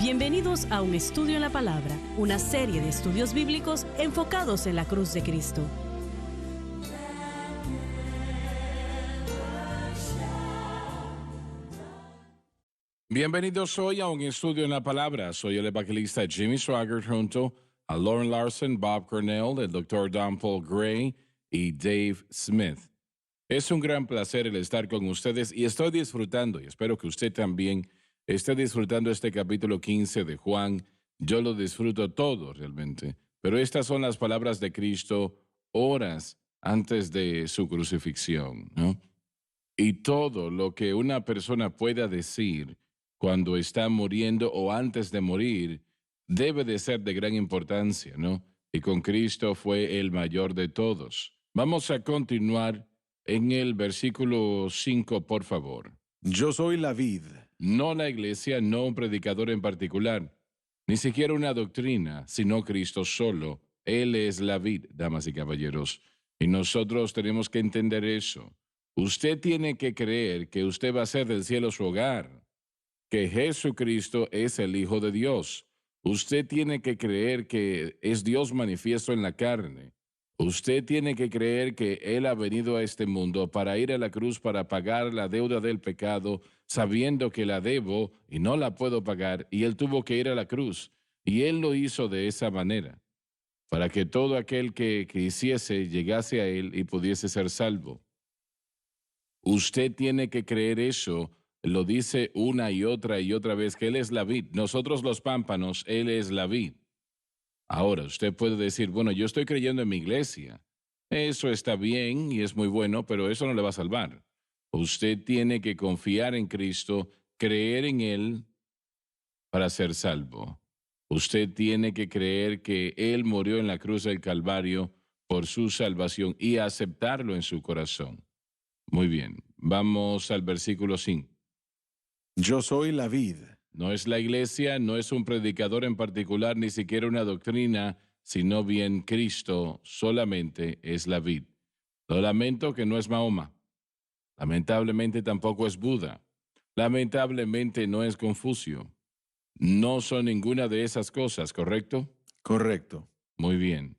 Bienvenidos a Un Estudio en la Palabra, una serie de estudios bíblicos enfocados en la cruz de Cristo. Bienvenidos hoy a Un Estudio en la Palabra. Soy el evangelista Jimmy Swaggart junto a Lauren Larson, Bob Cornell, el Dr. Don Paul Gray y Dave Smith. Es un gran placer el estar con ustedes y estoy disfrutando, y espero que usted también esté disfrutando este capítulo 15 de Juan. Yo lo disfruto todo realmente, pero estas son las palabras de Cristo horas antes de su crucifixión, ¿no? Y todo lo que una persona pueda decir cuando está muriendo o antes de morir debe de ser de gran importancia, ¿no? Y con Cristo fue el mayor de todos. Vamos a continuar en el versículo 5, por favor. Yo soy la vid. No la iglesia, no un predicador en particular, ni siquiera una doctrina, sino Cristo solo. Él es la vid, damas y caballeros. Y nosotros tenemos que entender eso. Usted tiene que creer que usted va a hacer del cielo su hogar, que Jesucristo es el Hijo de Dios. Usted tiene que creer que es Dios manifiesto en la carne. Usted tiene que creer que Él ha venido a este mundo para ir a la cruz para pagar la deuda del pecado, sabiendo que la debo y no la puedo pagar, y Él tuvo que ir a la cruz. Y Él lo hizo de esa manera, para que todo aquel que quisiese llegase a Él y pudiese ser salvo. Usted tiene que creer eso. Lo dice una y otra vez, que Él es la vid. Nosotros los pámpanos, Él es la vid. Ahora, usted puede decir, bueno, yo estoy creyendo en mi iglesia. Eso está bien y es muy bueno, pero eso no le va a salvar. Usted tiene que confiar en Cristo, creer en Él para ser salvo. Usted tiene que creer que Él murió en la cruz del Calvario por su salvación y aceptarlo en su corazón. Muy bien, vamos al versículo 5. Yo soy la vid. No es la iglesia, no es un predicador en particular, ni siquiera una doctrina, sino bien Cristo solamente es la vid. Lo lamento que no es Mahoma. Lamentablemente tampoco es Buda. Lamentablemente no es Confucio. No son ninguna de esas cosas, ¿correcto? Correcto. Muy bien.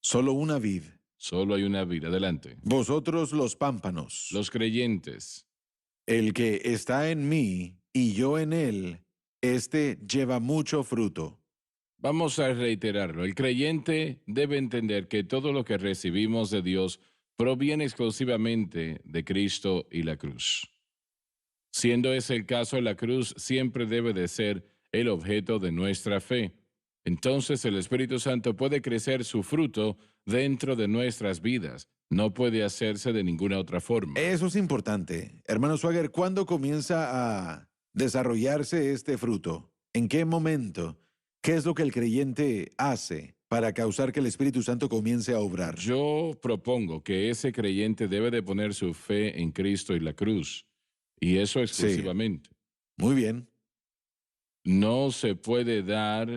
Solo una vid. Solo hay una vid. Adelante. Vosotros los pámpanos. Los creyentes. El que está en mí y yo en él, este lleva mucho fruto. Vamos a reiterarlo. El creyente debe entender que todo lo que recibimos de Dios proviene exclusivamente de Cristo y la cruz. Siendo ese el caso, la cruz siempre debe de ser el objeto de nuestra fe. Entonces el Espíritu Santo puede crecer su fruto dentro de nuestras vidas. No puede hacerse de ninguna otra forma. Eso es importante. Hermano Swagger, ¿cuándo comienza a desarrollarse este fruto? ¿En qué momento? ¿Qué es lo que el creyente hace para causar que el Espíritu Santo comience a obrar? Yo propongo que ese creyente debe de poner su fe en Cristo y la cruz. Y eso exclusivamente. Muy bien. No se puede dar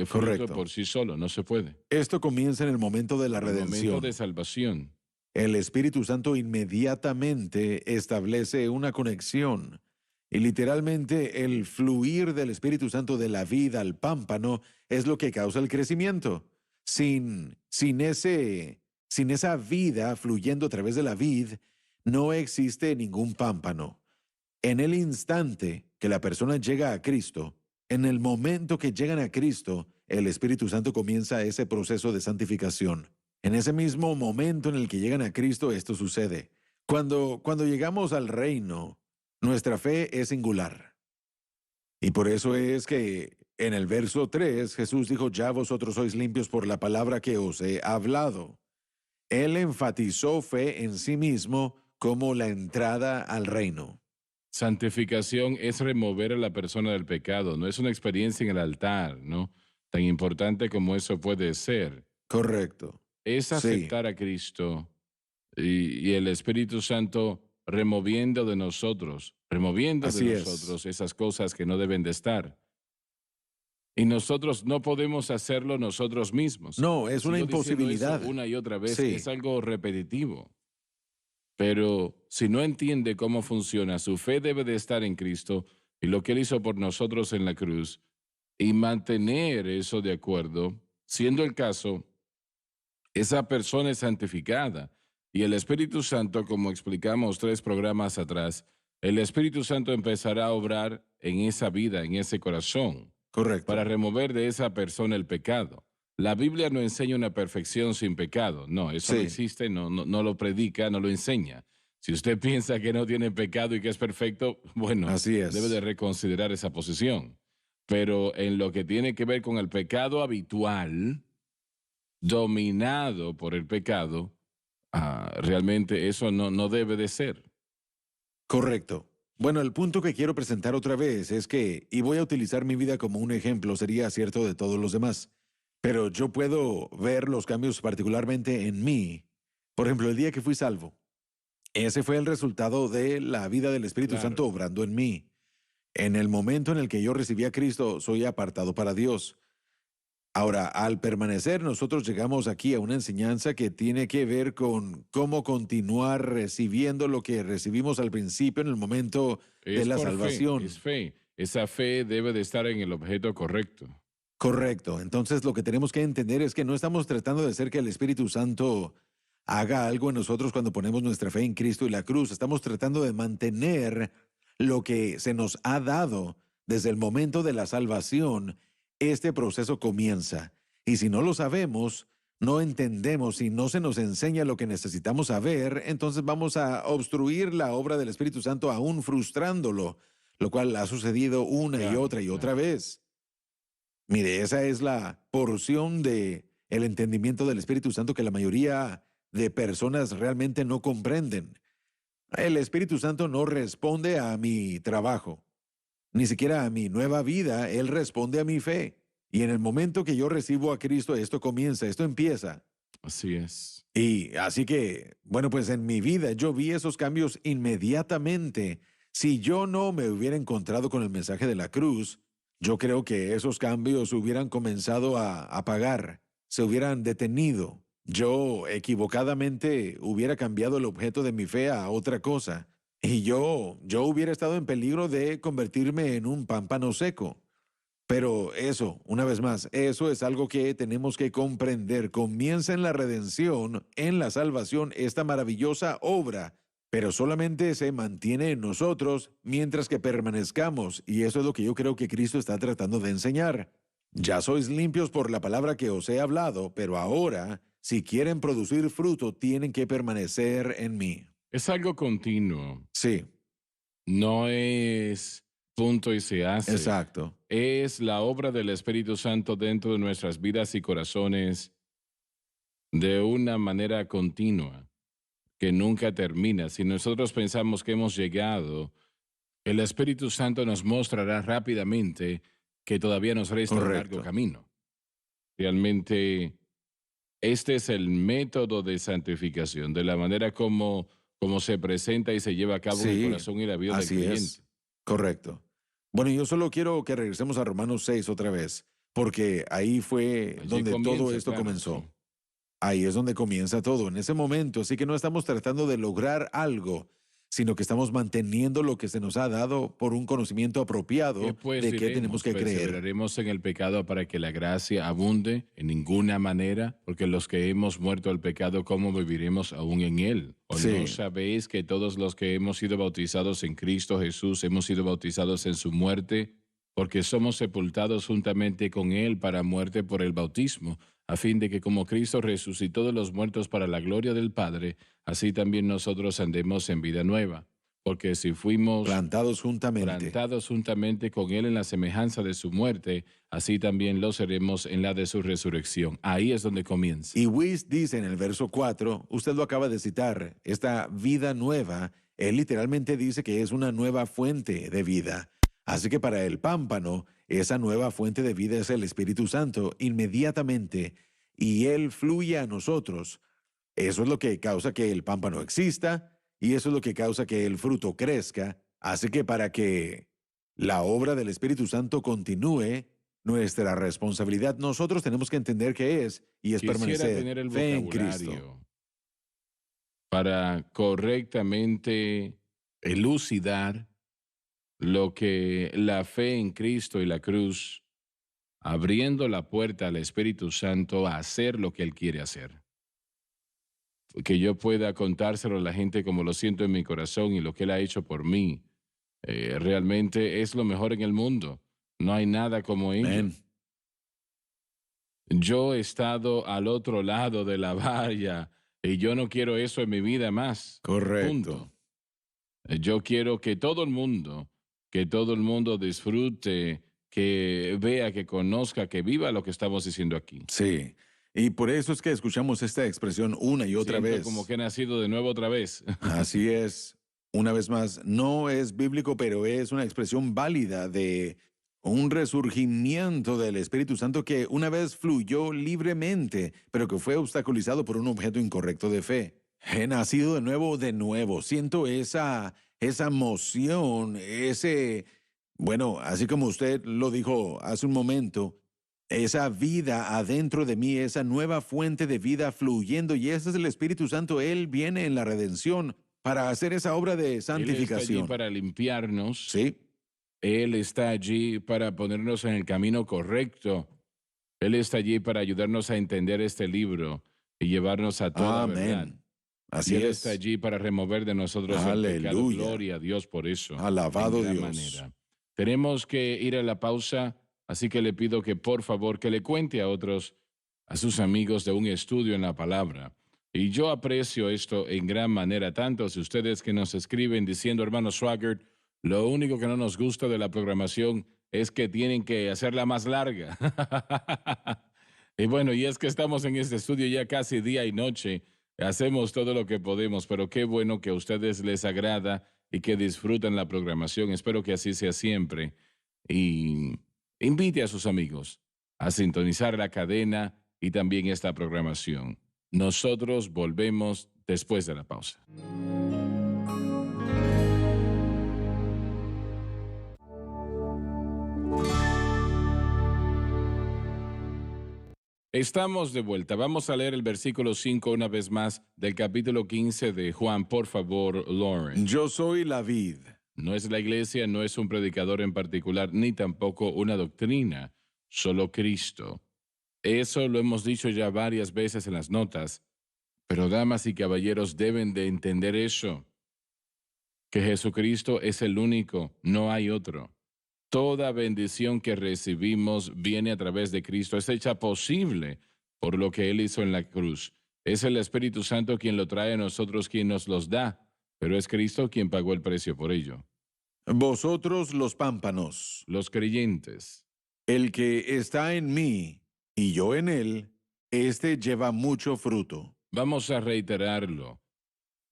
fruto Correcto. por sí solo, no se puede. Esto comienza en el momento de la En el redención. momento de salvación. El Espíritu Santo inmediatamente establece una conexión. Y literalmente el fluir del Espíritu Santo de la vida al pámpano es lo que causa el crecimiento. Sin esa vida fluyendo a través de la vid, no existe ningún pámpano. En el instante que la persona llega a Cristo, en el momento que llegan a Cristo, el Espíritu Santo comienza ese proceso de santificación. En ese mismo momento en el que llegan a Cristo, esto sucede. Cuando llegamos al reino, nuestra fe es singular. Y por eso es que en el verso 3 Jesús dijo, ya vosotros sois limpios por la palabra que os he hablado. Él enfatizó fe en sí mismo como la entrada al reino. Santificación es remover a la persona del pecado, no es una experiencia en el altar, ¿no? Tan importante como eso puede ser. Correcto. Es aceptar a Cristo y el Espíritu Santo removiendo de nosotros esas cosas que no deben de estar. Y nosotros no podemos hacerlo nosotros mismos. No, es una Sigo diciendo imposibilidad. eso una y otra vez, Sí. es algo repetitivo. Pero si no entiende cómo funciona, su fe debe de estar en Cristo y lo que Él hizo por nosotros en la cruz y mantener eso de acuerdo, siendo el caso, esa persona es santificada y el Espíritu Santo, como explicamos 3 programas atrás, el Espíritu Santo empezará a obrar en esa vida, en ese corazón, para Correcto. remover de esa persona el pecado. La Biblia no enseña una perfección sin pecado. No, eso no Sí, existe, no lo predica, no lo enseña. Si usted piensa que no tiene pecado y que es perfecto, bueno, así debe de es. reconsiderar esa posición. Pero en lo que tiene que ver con el pecado habitual, dominado por el pecado, realmente eso no debe de ser. Correcto. Bueno, el punto que quiero presentar otra vez es que, y voy a utilizar mi vida como un ejemplo, sería cierto de todos los demás, pero yo puedo ver los cambios particularmente en mí. Por ejemplo, el día que fui salvo, ese fue el resultado de la vida del Espíritu Claro. Santo obrando en mí. En el momento en el que yo recibí a Cristo, soy apartado para Dios. Ahora, al permanecer, nosotros llegamos aquí a una enseñanza que tiene que ver con cómo continuar recibiendo lo que recibimos al principio en el momento de Es la por fe, es salvación. fe. Esa fe debe de estar en el objeto correcto. Correcto. Entonces, lo que tenemos que entender es que no estamos tratando de hacer que el Espíritu Santo haga algo en nosotros cuando ponemos nuestra fe en Cristo y la cruz. Estamos tratando de mantener lo que se nos ha dado desde el momento de la salvación. Este proceso comienza. Y si no lo sabemos, no entendemos y no se nos enseña lo que necesitamos saber, entonces vamos a obstruir la obra del Espíritu Santo aún frustrándolo, lo cual ha sucedido una Claro, y otra claro. vez. Mire, esa es la porción de el entendimiento del Espíritu Santo que la mayoría de personas realmente no comprenden. El Espíritu Santo no responde a mi trabajo, ni siquiera a mi nueva vida, Él responde a mi fe. Y en el momento que yo recibo a Cristo, esto comienza, esto empieza. Así es. Y así que, bueno, pues en mi vida yo vi esos cambios inmediatamente. Si yo no me hubiera encontrado con el mensaje de la cruz, yo creo que esos cambios hubieran comenzado a apagar, se hubieran detenido. Yo equivocadamente hubiera cambiado el objeto de mi fe a otra cosa. Y yo hubiera estado en peligro de convertirme en un pámpano seco. Pero eso, una vez más, eso es algo que tenemos que comprender. Comienza en la redención, en la salvación, esta maravillosa obra, pero solamente se mantiene en nosotros mientras que permanezcamos. Y eso es lo que yo creo que Cristo está tratando de enseñar. Ya sois limpios por la palabra que os he hablado, pero ahora, si quieren producir fruto, tienen que permanecer en mí. Es algo continuo. Sí, No es punto y se hace. exacto. Es la obra del Espíritu Santo dentro de nuestras vidas y corazones de una manera continua, que nunca termina. Si nosotros pensamos que hemos llegado, el Espíritu Santo nos mostrará rápidamente que todavía nos resta un largo Correcto. camino. Realmente, este es el método de santificación, de la manera como se presenta y se lleva a cabo en el Sí, corazón y la vida del así creyente. es. Correcto. Bueno, yo solo quiero que regresemos a Romanos 6 otra vez, porque ahí fue Allí donde todo comienza, esto claro, sí. comenzó. Ahí es donde comienza todo, en ese momento. Así que no estamos tratando de lograr algo, sino que estamos manteniendo lo que se nos ha dado por un conocimiento ¿Qué apropiado pues de qué tenemos diremos? que creer. ¿Perseveraremos en el pecado para que la gracia abunde? En ninguna manera, porque los que hemos muerto al pecado, ¿cómo viviremos aún en él? ¿O no Sí, sabéis que todos los que hemos sido bautizados en Cristo Jesús hemos sido bautizados en su muerte? Porque somos sepultados juntamente con él para muerte por el bautismo, a fin de que como Cristo resucitó de los muertos para la gloria del Padre, así también nosotros andemos en vida nueva. Porque si fuimos plantados juntamente. plantados juntamente con Él en la semejanza de su muerte, así también lo seremos en la de su resurrección. Ahí es donde comienza. Y Weiss dice en el verso 4, usted lo acaba de citar, esta vida nueva, él literalmente dice que es una nueva fuente de vida. Así que para el pámpano, esa nueva fuente de vida es el Espíritu Santo inmediatamente, y él fluye a nosotros. Eso es lo que causa que el pámpano exista, y eso es lo que causa que el fruto crezca. Así que para que la obra del Espíritu Santo continúe, nuestra responsabilidad, nosotros tenemos que entender qué es, y es Quisiera permanecer tener el fe en Cristo. vocabulario para correctamente elucidar lo que la fe en Cristo y la cruz, abriendo la puerta al Espíritu Santo a hacer lo que Él quiere hacer. Que yo pueda contárselo a la gente como lo siento en mi corazón y lo que Él ha hecho por mí. Realmente es lo mejor en el mundo. No hay nada como ello. Amén. Yo he estado al otro lado de la valla y yo no quiero eso en mi vida más. Correcto. Punto. Yo quiero que todo el mundo disfrute, que vea, que conozca, que viva lo que estamos diciendo aquí. Sí. Y por eso es que escuchamos esta expresión una y otra Siento vez. como que he nacido de nuevo otra vez. Así es. Una vez más, no es bíblico, pero es una expresión válida de un resurgimiento del Espíritu Santo que una vez fluyó libremente, pero que fue obstaculizado por un objeto incorrecto de fe. He nacido de nuevo, de nuevo. Siento esa emoción, bueno, así como usted lo dijo hace un momento, esa vida adentro de mí, esa nueva fuente de vida fluyendo, y ese es el Espíritu Santo. Él viene en la redención para hacer esa obra de Él está allí santificación. para limpiarnos. Sí, Él está allí para ponernos en el camino correcto. Él está allí para ayudarnos a entender este libro y llevarnos a toda verdad. amén. Así Y Él es. está allí para remover de nosotros el pecado. Aleluya. Gloria a Dios por eso. Alabado en gran Dios. manera. Tenemos que ir a la pausa, así que le pido que por favor que le cuente a otros, a sus amigos, de un estudio en la palabra. Y yo aprecio esto en gran manera, tantos de ustedes que nos escriben diciendo, hermano Swaggart, lo único que no nos gusta de la programación es que tienen que hacerla más larga. Y bueno, y es que estamos en este estudio ya casi día y noche. Hacemos todo lo que podemos, pero qué bueno que a ustedes les agrada y que disfrutan la programación. Espero que así sea siempre. Y invite a sus amigos a sintonizar la cadena y también esta programación. Nosotros volvemos después de la pausa. Estamos de vuelta. Vamos a leer el versículo 5 una vez más del capítulo 15 de Juan. Por favor, Lauren. Yo soy la vid. No es la iglesia, no es un predicador en particular, ni tampoco una doctrina, solo Cristo. Eso lo hemos dicho ya varias veces en las notas, pero damas y caballeros deben de entender eso, que Jesucristo es el único, no hay otro. Toda bendición que recibimos viene a través de Cristo, es hecha posible por lo que Él hizo en la cruz. Es el Espíritu Santo quien lo trae a nosotros, quien nos los da, pero es Cristo quien pagó el precio por ello. Vosotros los pámpanos, Los creyentes. el que está en mí y yo en él, este lleva mucho fruto. Vamos a reiterarlo.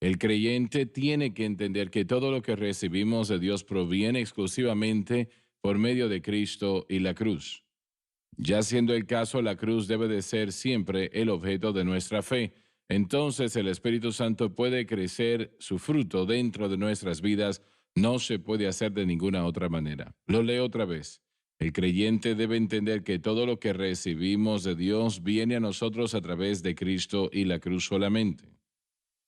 El creyente tiene que entender que todo lo que recibimos de Dios proviene exclusivamente por medio de Cristo y la cruz. Ya siendo el caso, la cruz debe de ser siempre el objeto de nuestra fe. Entonces el Espíritu Santo puede crecer su fruto dentro de nuestras vidas. No se puede hacer de ninguna otra manera. Lo leo otra vez. El creyente debe entender que todo lo que recibimos de Dios viene a nosotros a través de Cristo y la cruz solamente.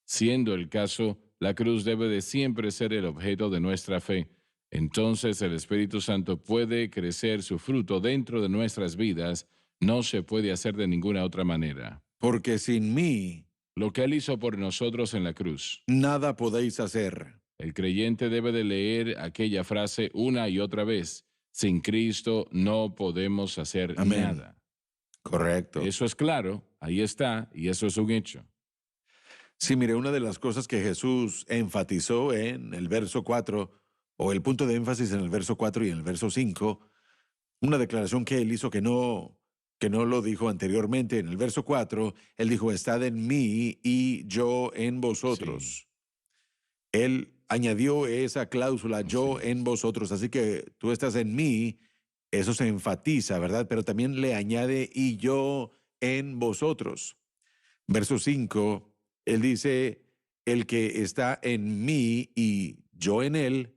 Siendo el caso, la cruz debe de siempre ser el objeto de nuestra fe. Entonces el Espíritu Santo puede crecer su fruto dentro de nuestras vidas. No se puede hacer de ninguna otra manera. Porque sin mí, Lo que Él hizo por nosotros en la cruz. nada podéis hacer. El creyente debe de leer aquella frase una y otra vez. Sin Cristo no podemos hacer Amén. nada. Correcto. Eso es claro, ahí está, y eso es un hecho. Sí, mire, una de las cosas que Jesús enfatizó en el verso 4, o el punto de énfasis en el verso 4 y en el verso 5, una declaración que él hizo que no lo dijo anteriormente. En el verso 4, él dijo, estad en mí y yo en vosotros. Él añadió esa cláusula, yo Así es. en vosotros, así que tú estás en mí, eso se enfatiza, ¿verdad? Pero también le añade, y yo en vosotros. Verso 5, él dice, el que está en mí y yo en él,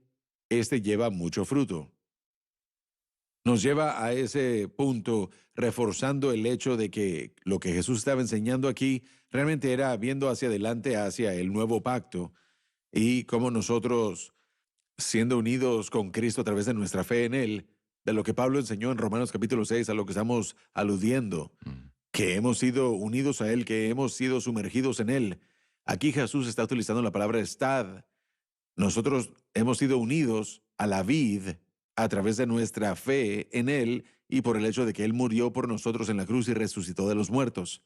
este lleva mucho fruto. Nos lleva a ese punto, reforzando el hecho de que lo que Jesús estaba enseñando aquí realmente era viendo hacia adelante, hacia el nuevo pacto, y cómo nosotros siendo unidos con Cristo a través de nuestra fe en Él, de lo que Pablo enseñó en Romanos capítulo 6, a lo que estamos aludiendo, Mm. que hemos sido unidos a Él, que hemos sido sumergidos en Él. Aquí Jesús está utilizando la palabra estad. Nosotros hemos sido unidos a la vid a través de nuestra fe en Él y por el hecho de que Él murió por nosotros en la cruz y resucitó de los muertos.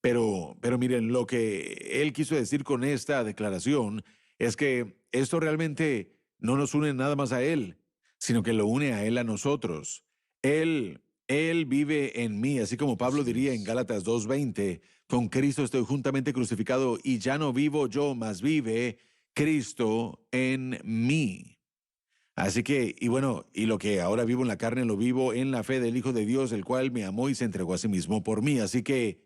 Pero miren, lo que Él quiso decir con esta declaración es que esto realmente no nos une nada más a Él, sino que lo une a Él a nosotros. Él vive en mí, así como Pablo Así diría en es. Gálatas 2:20, con Cristo estoy juntamente crucificado y ya no vivo yo, mas vive Cristo en mí. Así que, y bueno, y lo que ahora vivo en la carne, lo vivo en la fe del Hijo de Dios, el cual me amó y se entregó a sí mismo por mí. Así que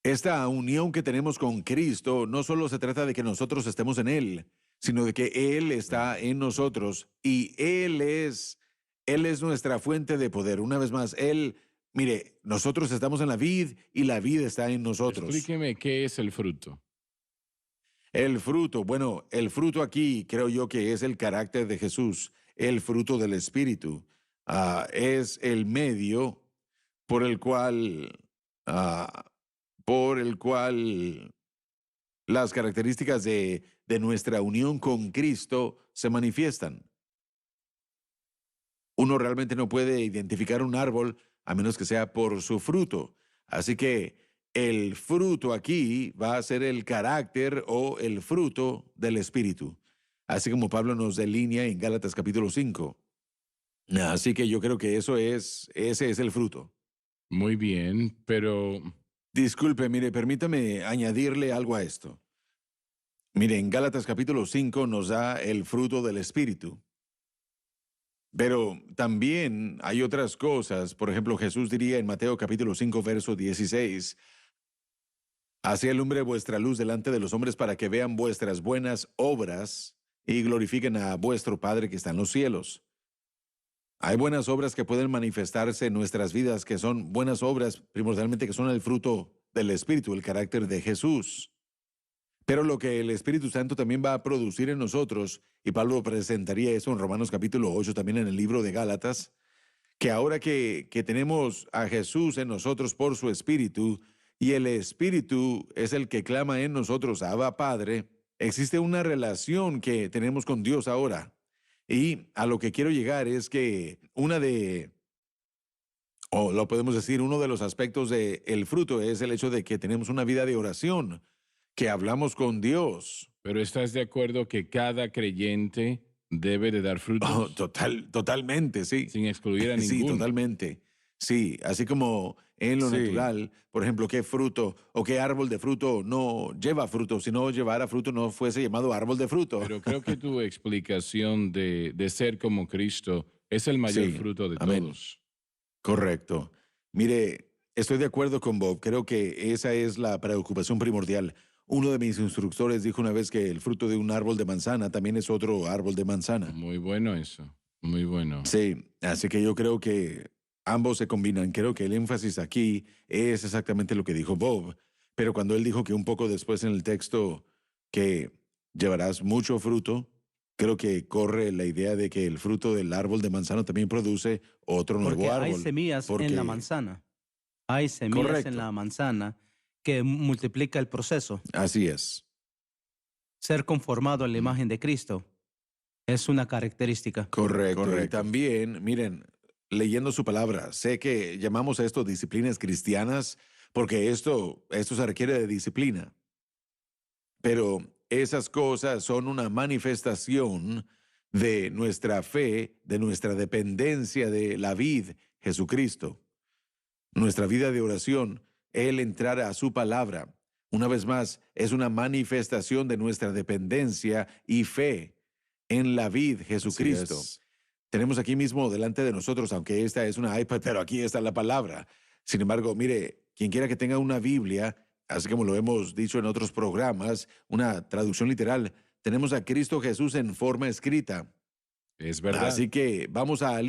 esta unión que tenemos con Cristo no solo se trata de que nosotros estemos en Él, sino de que Él está en nosotros y Él es nuestra fuente de poder. Una vez más, mire, nosotros estamos en la vid y la vid está en nosotros. Explíqueme qué es el fruto. El fruto, bueno, el fruto aquí creo yo que es el carácter de Jesús, el fruto del Espíritu. Es el medio por el cual, ah, por el cual las características de nuestra unión con Cristo se manifiestan. Uno realmente no puede identificar un árbol a menos que sea por su fruto. Así que el fruto aquí va a ser el carácter o el fruto del Espíritu. Así como Pablo nos delinea en Gálatas capítulo 5. Así que yo creo que ese es el fruto. Muy bien, pero Disculpe, mire, permítame añadirle algo a esto. Mire, en Gálatas capítulo 5 nos da el fruto del Espíritu. Pero también hay otras cosas. Por ejemplo, Jesús diría en Mateo capítulo 5, verso 16, así alumbre vuestra luz delante de los hombres para que vean vuestras buenas obras y glorifiquen a vuestro Padre que está en los cielos. Hay buenas obras que pueden manifestarse en nuestras vidas, que son buenas obras primordialmente que son el fruto del Espíritu, el carácter de Jesús. Pero lo que el Espíritu Santo también va a producir en nosotros, y Pablo presentaría eso en Romanos capítulo 8, también en el libro de Gálatas, que ahora que tenemos a Jesús en nosotros por su Espíritu, y el Espíritu es el que clama en nosotros, Abba Padre, existe una relación que tenemos con Dios ahora. Y a lo que quiero llegar es que o lo podemos decir, uno de los aspectos del fruto es el hecho de que tenemos una vida de oración, que hablamos con Dios. pero ¿estás de acuerdo que cada creyente debe de dar Oh, frutos totalmente, sí. sin excluir a Sí, ninguno? totalmente. Sí, así como en lo Sí, natural, por ejemplo, qué fruto o qué árbol de fruto no lleva fruto. Si no llevara fruto, no fuese llamado árbol de fruto. pero creo que tu explicación de ser como Cristo es el mayor Sí, fruto de amén. todos. Correcto. Mire, estoy de acuerdo con Bob. Creo que esa es la preocupación primordial. Uno de mis instructores dijo una vez que el fruto de un árbol de manzana también es otro árbol de manzana. Muy bueno eso, muy bueno. Sí, así que yo creo que ambos se combinan. Creo que el énfasis aquí es exactamente lo que dijo Bob. Pero cuando él dijo que un poco después en el texto que llevarás mucho fruto, creo que corre la idea de que el fruto del árbol de manzano también produce otro nuevo Porque hay árbol. semillas en la Porque, manzana. Hay semillas en correcto, la manzana que multiplica el proceso. así es. Ser conformado a la Mm. imagen de Cristo es una característica. Correcto. Y Correcto. también, miren, leyendo su palabra, sé que llamamos a esto disciplinas cristianas porque esto se requiere de disciplina. Pero esas cosas son una manifestación de nuestra fe, de nuestra dependencia de la vid, Jesucristo. Nuestra vida de oración, el entrar a su palabra, una vez más, es una manifestación de nuestra dependencia y fe en la vid, Así Jesucristo. es. Tenemos aquí mismo delante de nosotros, aunque esta es una iPad, pero aquí está la palabra. Sin embargo, mire, quien quiera que tenga una Biblia, así como lo hemos dicho en otros programas, una traducción literal, tenemos a Cristo Jesús en forma escrita. Es verdad. Así que vamos a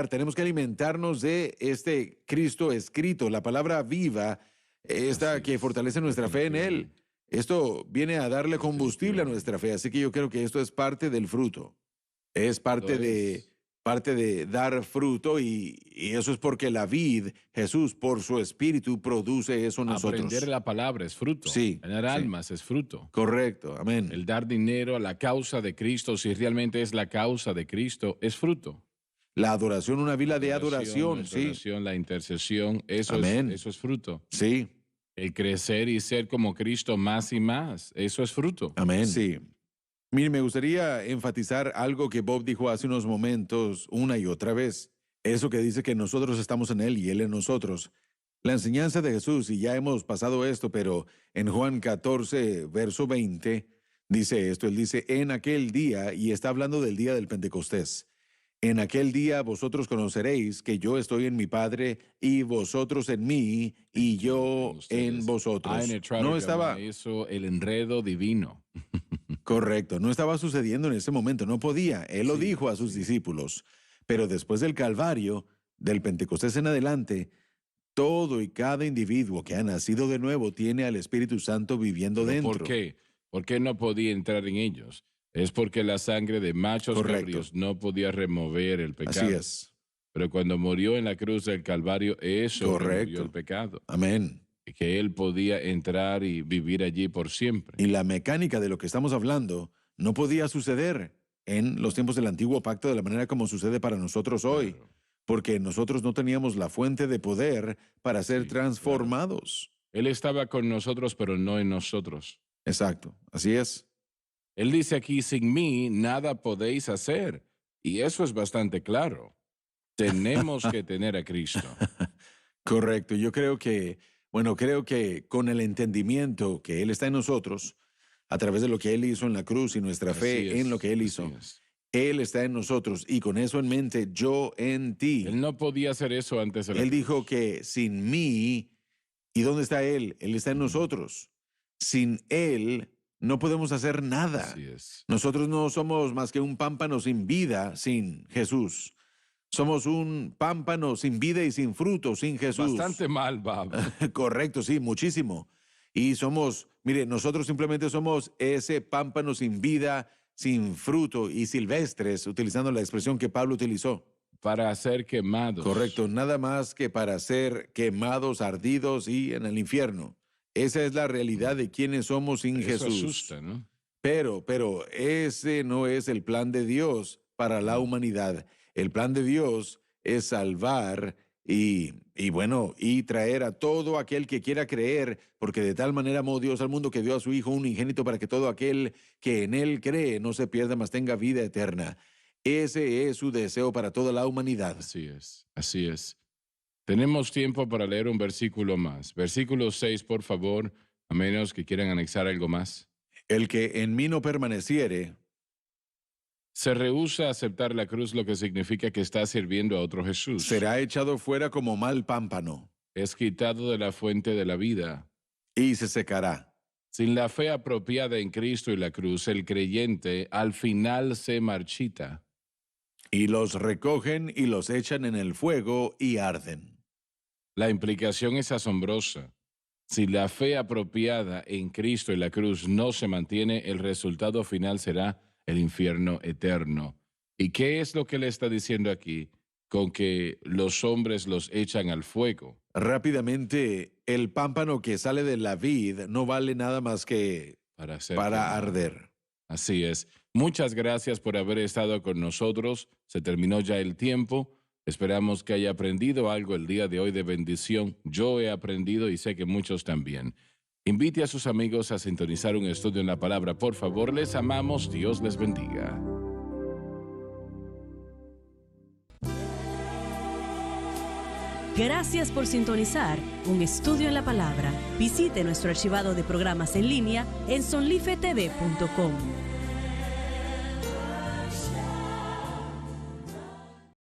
tenemos que alimentarnos de este Cristo escrito, la palabra viva, esta Así que es, fortalece nuestra fe en Él. definitivamente. Esto viene a darle combustible a Definitivamente. nuestra fe, así que yo creo que esto es parte del fruto. Es Es parte de dar fruto y eso es porque la vid, Jesús, por su espíritu, produce eso en aprender nosotros. la palabra, es fruto. Sí, Ganar sí. almas es fruto. Correcto, amén. El dar dinero a la causa de Cristo, si realmente es la causa de Cristo, es fruto. La adoración, una vida de La adoración, sí. adoración, la intercesión, Amén. eso es fruto. Sí, El crecer y ser como Cristo más y más, eso es fruto. amén. Sí. Mire, me gustaría enfatizar algo que Bob dijo hace unos momentos, una y otra vez. Eso que dice que nosotros estamos en Él y Él en nosotros. La enseñanza de Jesús, y ya hemos pasado esto, pero en Juan 14, verso 20, dice esto. Él dice, en aquel día, y está hablando del día del Pentecostés. En aquel día vosotros conoceréis que yo estoy en mi Padre y vosotros en mí y yo en vosotros. No estaba eso el enredo divino. correcto, no estaba sucediendo en ese momento, no podía. Él lo Sí, dijo a sus discípulos. Pero después del Calvario, del Pentecostés en adelante, todo y cada individuo que ha nacido de nuevo tiene al Espíritu Santo viviendo ¿Pero dentro. ¿Por qué? ¿Por qué no podía entrar en ellos? Es porque la sangre de machos Correcto. cabríos no podía remover el pecado. Así es. Pero cuando murió en la cruz del Calvario, eso Correcto. removió el pecado. Amén. Que él podía entrar y vivir allí por siempre. Y la mecánica de lo que estamos hablando no podía suceder en los tiempos del antiguo pacto de la manera como sucede para nosotros hoy, Claro. porque nosotros no teníamos la fuente de poder para ser Sí, transformados. Él estaba con nosotros, pero no en nosotros. Exacto, así es. Él dice aquí, sin mí nada podéis hacer. Y eso es bastante claro. Tenemos que tener a Cristo. Correcto, yo creo que, creo que con el entendimiento que Él está en nosotros, a través de lo que Él hizo en la cruz y nuestra Así fe es, en lo que Él así hizo, es. Él está en nosotros y con eso en mente, yo en ti. Él no podía hacer eso antes de la Él cruz. dijo que sin mí, ¿y dónde está Él? Él está en nosotros. Sin Él no podemos hacer nada. Así es. Nosotros no somos más que un pámpano sin vida sin Jesús. Somos un pámpano sin vida y sin fruto sin Jesús. Bastante mal, Bob. Correcto, sí, muchísimo. Y somos, mire, nosotros simplemente somos ese pámpano sin vida, sin fruto y silvestres, utilizando la expresión que Pablo utilizó. Para ser quemados. Correcto, nada más que para ser quemados, ardidos y en el infierno. Esa es la realidad de quienes somos sin Eso Jesús. asusta, ¿no? Pero ese no es el plan de Dios para la humanidad. El plan de Dios es salvar y traer a todo aquel que quiera creer, porque de tal manera amó Dios al mundo que dio a su Hijo unigénito para que todo aquel que en Él cree no se pierda, mas tenga vida eterna. Ese es su deseo para toda la humanidad. Así es, así es. Tenemos tiempo para leer un versículo más. Versículo 6, por favor, a menos que quieran anexar algo más. El que en mí no permaneciere, Se rehúsa a aceptar la cruz, lo que significa que está sirviendo a otro Jesús. será echado fuera como mal pámpano Es quitado de la fuente de la vida. y se secará. Sin la fe apropiada en Cristo y la cruz, el creyente al final se marchita. Y los recogen y los echan en el fuego y arden. La implicación es asombrosa. Si la fe apropiada en Cristo y la cruz no se mantiene, el resultado final será el infierno eterno. ¿Y qué es lo que le está diciendo aquí? Con que los hombres los echan al fuego. Rápidamente, el pámpano que sale de la vid no vale nada más que Para para arder. Así es. Muchas gracias por haber estado con nosotros. Se terminó ya el tiempo. Esperamos que haya aprendido algo el día de hoy de bendición. Yo he aprendido y sé que muchos también. Invite a sus amigos a sintonizar un estudio en la palabra. Por favor, les amamos. Dios les bendiga. Gracias por sintonizar un estudio en la palabra. Visite nuestro archivado de programas en línea en sonlifetv.com.